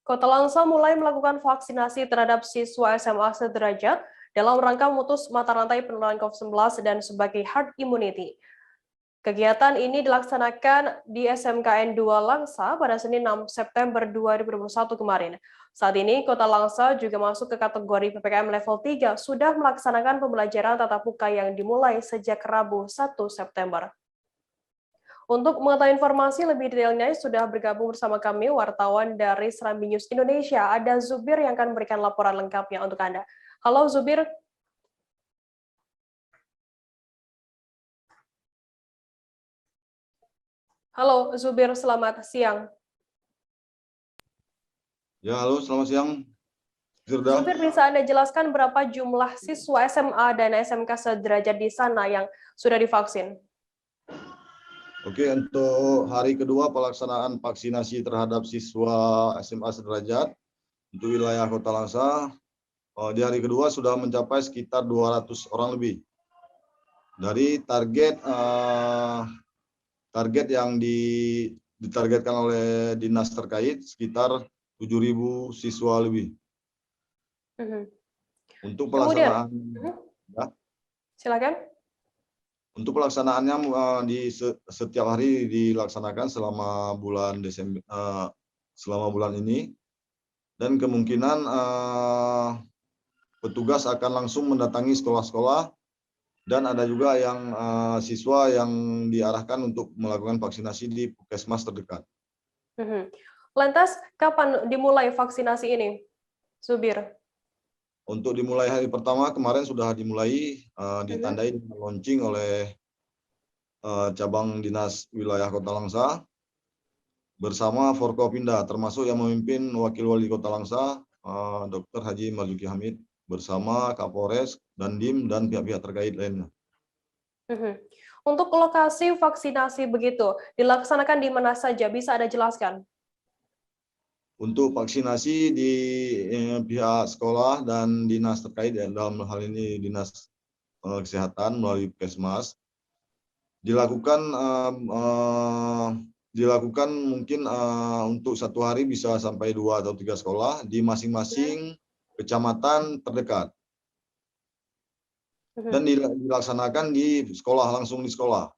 Kota Langsa mulai melakukan vaksinasi terhadap siswa SMA sederajat dalam rangka memutus mata rantai penularan COVID-19 dan sebagai herd immunity. Kegiatan ini dilaksanakan di SMKN 2 Langsa pada Senin 6 September 2021 kemarin. Saat ini, Kota Langsa juga masuk ke kategori PPKM level 3, sudah melaksanakan pembelajaran tatap muka yang dimulai sejak Rabu 1 September. Untuk mengetahui informasi lebih detailnya, sudah bergabung bersama kami wartawan dari Serambi News Indonesia. Ada Zubir yang akan memberikan laporan lengkapnya untuk Anda. Halo Zubir. Halo Zubir, selamat siang. Ya, halo, selamat siang. Zubir, bisa Anda jelaskan berapa jumlah siswa SMA dan SMK sederajat di sana yang sudah divaksin? Oke, untuk hari kedua pelaksanaan vaksinasi terhadap siswa SMA sederajat untuk wilayah Kota Langsa, di hari kedua sudah mencapai sekitar 200 orang lebih. Dari target yang ditargetkan oleh dinas terkait sekitar 7.000 siswa lebih. Untuk pelaksanaan, ya. Silakan. Untuk pelaksanaannya di setiap hari dilaksanakan selama bulan Desember, selama bulan ini, dan kemungkinan petugas akan langsung mendatangi sekolah-sekolah, dan ada juga yang siswa yang diarahkan untuk melakukan vaksinasi di puskesmas terdekat. Lantas, kapan dimulai vaksinasi ini, Zubir? Untuk dimulai hari pertama kemarin sudah dimulai, ditandai dengan launching oleh cabang dinas wilayah Kota Langsa bersama Forkopimda, termasuk yang memimpin Wakil Wali Kota Langsa, Dr. Haji Marzuki Hamid, bersama Kapolres, Dandim, dan pihak-pihak terkait lainnya. Untuk lokasi vaksinasi begitu, dilaksanakan di mana saja, bisa Anda jelaskan? Untuk vaksinasi di pihak sekolah dan dinas terkait, ya, dalam hal ini dinas kesehatan melalui puskesmas, dilakukan mungkin untuk satu hari bisa sampai 2 atau 3 sekolah di masing-masing kecamatan terdekat, dan dilaksanakan di sekolah, langsung di sekolah.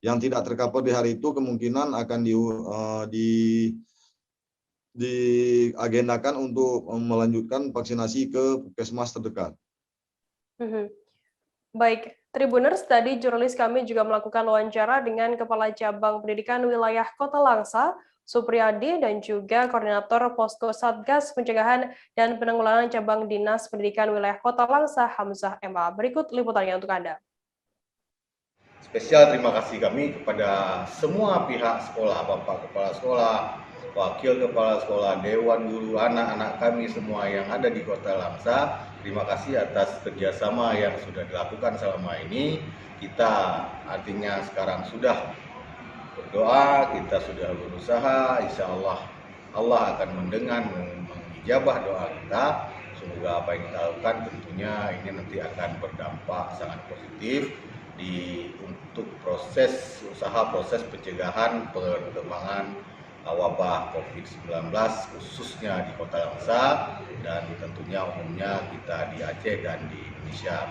Yang tidak tercover di hari itu kemungkinan akan diagendakan untuk melanjutkan vaksinasi ke puskesmas terdekat. Baik, Tribuners, tadi jurnalis kami juga melakukan wawancara dengan Kepala Cabang Pendidikan Wilayah Kota Langsa, Supriyadi, dan juga Koordinator Posko Satgas Pencegahan dan Penanggulangan Cabang Dinas Pendidikan Wilayah Kota Langsa, Hamzah MA. Berikut liputannya untuk Anda. Spesial terima kasih kami kepada semua pihak sekolah, Bapak Kepala Sekolah, Wakil Kepala Sekolah, Dewan Guru, anak-anak kami semua yang ada di Kota Langsa. Terima kasih atas kerjasama yang sudah dilakukan selama ini. Kita artinya sekarang sudah berdoa, kita sudah berusaha, insya Allah Allah akan mendengar, mengijabah doa kita. Semoga apa yang kita lakukan tentunya ini nanti akan berdampak sangat positif untuk proses pencegahan perkembangan wabah COVID-19 khususnya di Kota Langsa dan tentunya umumnya kita di Aceh dan di Indonesia.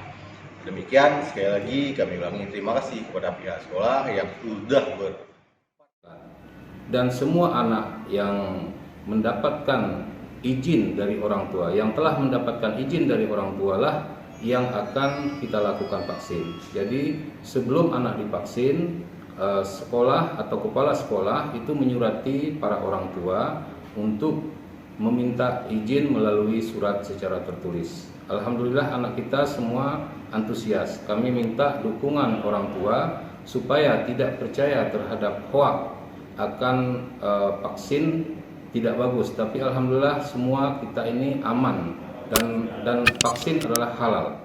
Demikian, sekali lagi kami ulangi terima kasih kepada pihak sekolah yang sudah dan semua anak yang mendapatkan izin dari orang tua, yang telah mendapatkan izin dari orang tua lah yang akan kita lakukan vaksin. Jadi sebelum anak divaksin, sekolah atau kepala sekolah itu menyurati para orang tua untuk meminta izin melalui surat secara tertulis. Alhamdulillah anak kita semua antusias. Kami minta dukungan orang tua supaya tidak percaya terhadap hoak akan vaksin tidak bagus, tapi alhamdulillah semua kita ini aman dan vaksin adalah halal.